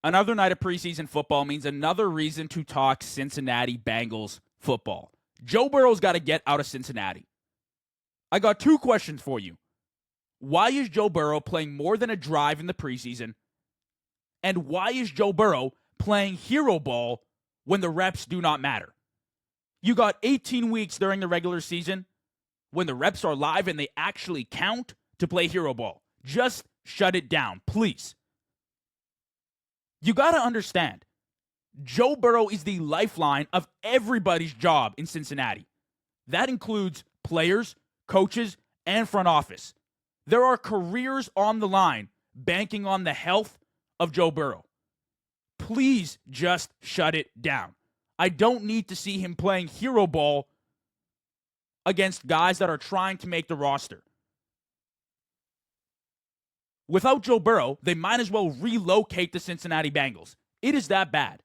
Another night of preseason football means another reason to talk Cincinnati Bengals football. Joe Burrow's got to get out of Cincinnati. I got two questions for you. Why is Joe Burrow playing more than a drive in the preseason? And why is Joe Burrow playing hero ball when the reps do not matter? You got 18 weeks during the regular season when the reps are live and they actually count to play hero ball. Just shut it down, please. You got to understand, Joe Burrow is the lifeline of everybody's job in Cincinnati. That includes players, coaches, and front office. There are careers on the line banking on the health of Joe Burrow. Please just shut it down. I don't need to see him playing hero ball against guys that are trying to make the roster. Without Joe Burrow, they might as well relocate the Cincinnati Bengals. It is that bad.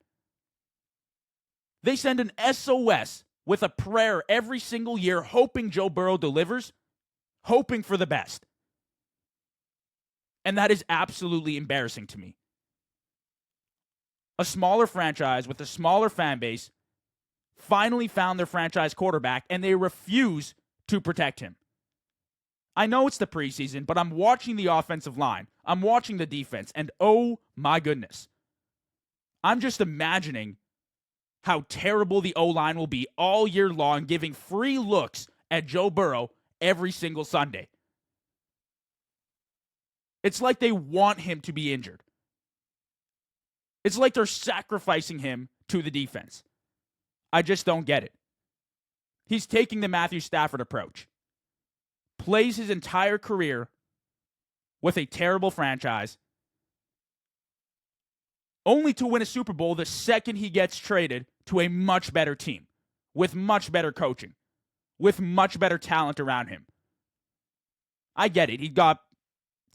They send an SOS with a prayer every single year, hoping Joe Burrow delivers, hoping for the best. And that is absolutely embarrassing to me. A smaller franchise with a smaller fan base finally found their franchise quarterback, and they refuse to protect him. I know it's the preseason, but I'm watching the offensive line. I'm watching the defense, and oh my goodness. I'm just imagining how terrible the O-line will be all year long, giving free looks at Joe Burrow every single Sunday. It's like they want him to be injured. It's like they're sacrificing him to the defense. I just don't get it. He's taking the Matthew Stafford approach. Plays his entire career with a terrible franchise, only to win a Super Bowl the second he gets traded to a much better team, with much better coaching, with much better talent around him. I get it. He got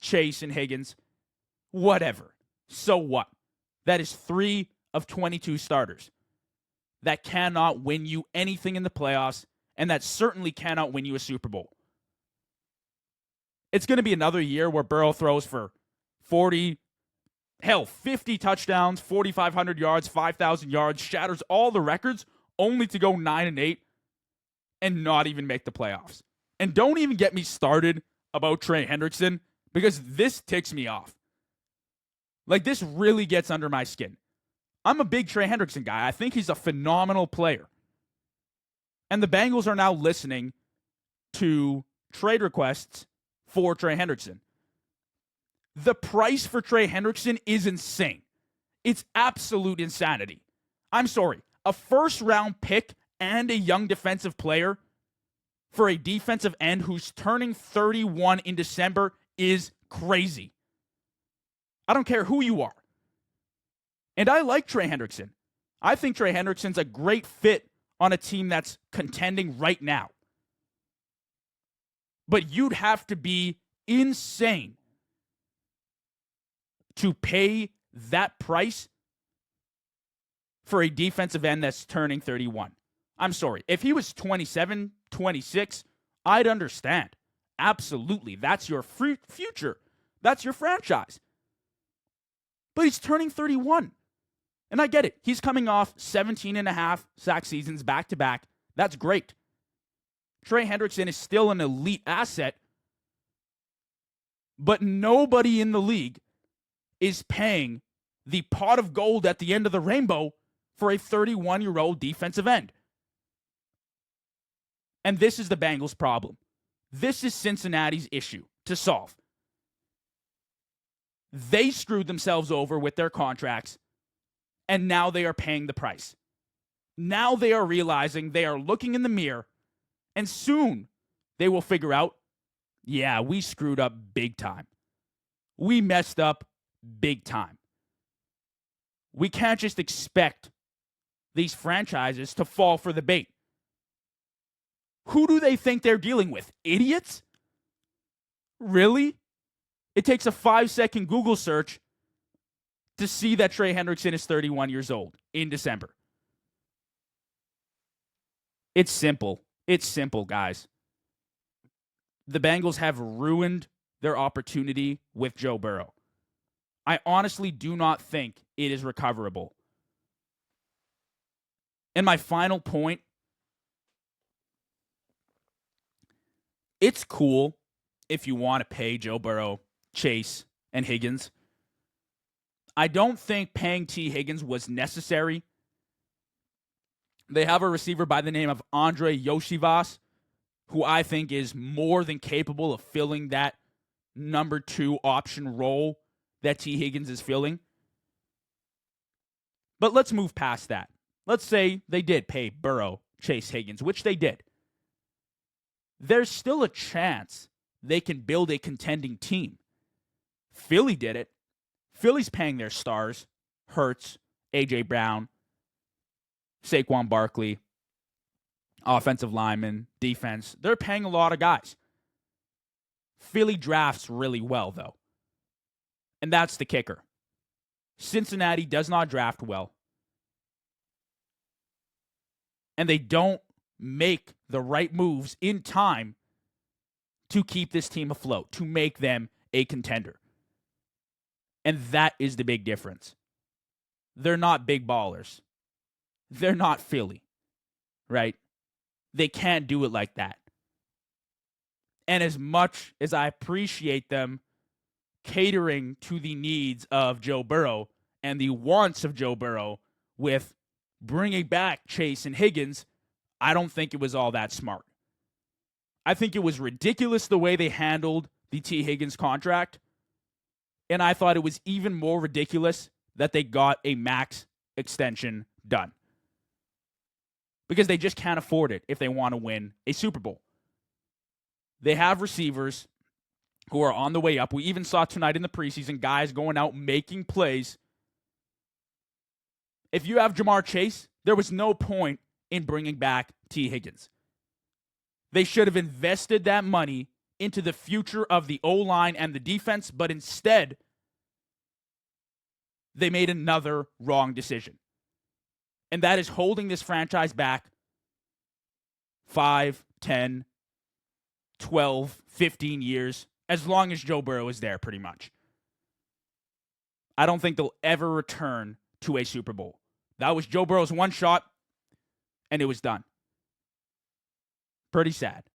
Chase and Higgins. Whatever. So what? That is 3 of 22 starters. That cannot win you anything in the playoffs, and that certainly cannot win you a Super Bowl. It's going to be another year where Burrow throws for 50 touchdowns, 4,500 yards, 5,000 yards, shatters all the records, only to go 9-8 and not even make the playoffs. And don't even get me started about Trey Hendrickson, because this ticks me off. Like, this really gets under my skin. I'm a big Trey Hendrickson guy. I think he's a phenomenal player. And the Bengals are now listening to trade requests for Trey Hendrickson. The price for Trey Hendrickson is insane. It's absolute insanity. I'm sorry. A first-round pick and a young defensive player for a defensive end who's turning 31 in December is crazy. I don't care who you are. And I like Trey Hendrickson. I think Trey Hendrickson's a great fit on a team that's contending right now. But you'd have to be insane to pay that price for a defensive end that's turning 31. I'm sorry. If he was 27, 26, I'd understand. Absolutely. That's your future. That's your franchise. But he's turning 31. And I get it. He's coming off 17 and a half sack seasons back-to-back. That's great. Trey Hendrickson is still an elite asset, but nobody in the league is paying the pot of gold at the end of the rainbow for a 31-year-old defensive end. And this is the Bengals' problem. This is Cincinnati's issue to solve. They screwed themselves over with their contracts, and now they are paying the price. Now they are realizing, they are looking in the mirror, and soon they will figure out, yeah, we screwed up big time. We messed up big time. We can't just expect these franchises to fall for the bait. Who do they think they're dealing with? Idiots? Really? It takes a 5-second Google search to see that Trey Hendrickson is 31 years old in December. It's simple. It's simple, guys. The Bengals have ruined their opportunity with Joe Burrow. I honestly do not think it is recoverable. And my final point, it's cool if you want to pay Joe Burrow, Chase, and Higgins. I don't think paying T. Higgins was necessary. They have a receiver by the name of Andre Yoshivas, who I think is more than capable of filling that number 2 option role that T. Higgins is filling. But let's move past that. Let's say they did pay Burrow, Chase, Higgins, which they did. There's still a chance they can build a contending team. Philly did it. Philly's paying their stars, Hurts, A.J. Brown, Saquon Barkley, offensive linemen, defense. They're paying a lot of guys. Philly drafts really well, though. And that's the kicker. Cincinnati does not draft well. And they don't make the right moves in time to keep this team afloat, to make them a contender. And that is the big difference. They're not big ballers. They're not Philly, right? They can't do it like that. And as much as I appreciate them catering to the needs of Joe Burrow and the wants of Joe Burrow with bringing back Chase and Higgins, I don't think it was all that smart. I think it was ridiculous the way they handled the T. Higgins contract. And I thought it was even more ridiculous that they got a max extension done. Because they just can't afford it if they want to win a Super Bowl. They have receivers who are on the way up. We even saw tonight in the preseason guys going out making plays. If you have Jamar Chase, there was no point in bringing back T. Higgins. They should have invested that money into the future of the O-line and the defense, but instead, they made another wrong decision. And that is holding this franchise back 5, 10, 12, 15 years, as long as Joe Burrow is there, pretty much. I don't think they'll ever return to a Super Bowl. That was Joe Burrow's one shot, and it was done. Pretty sad.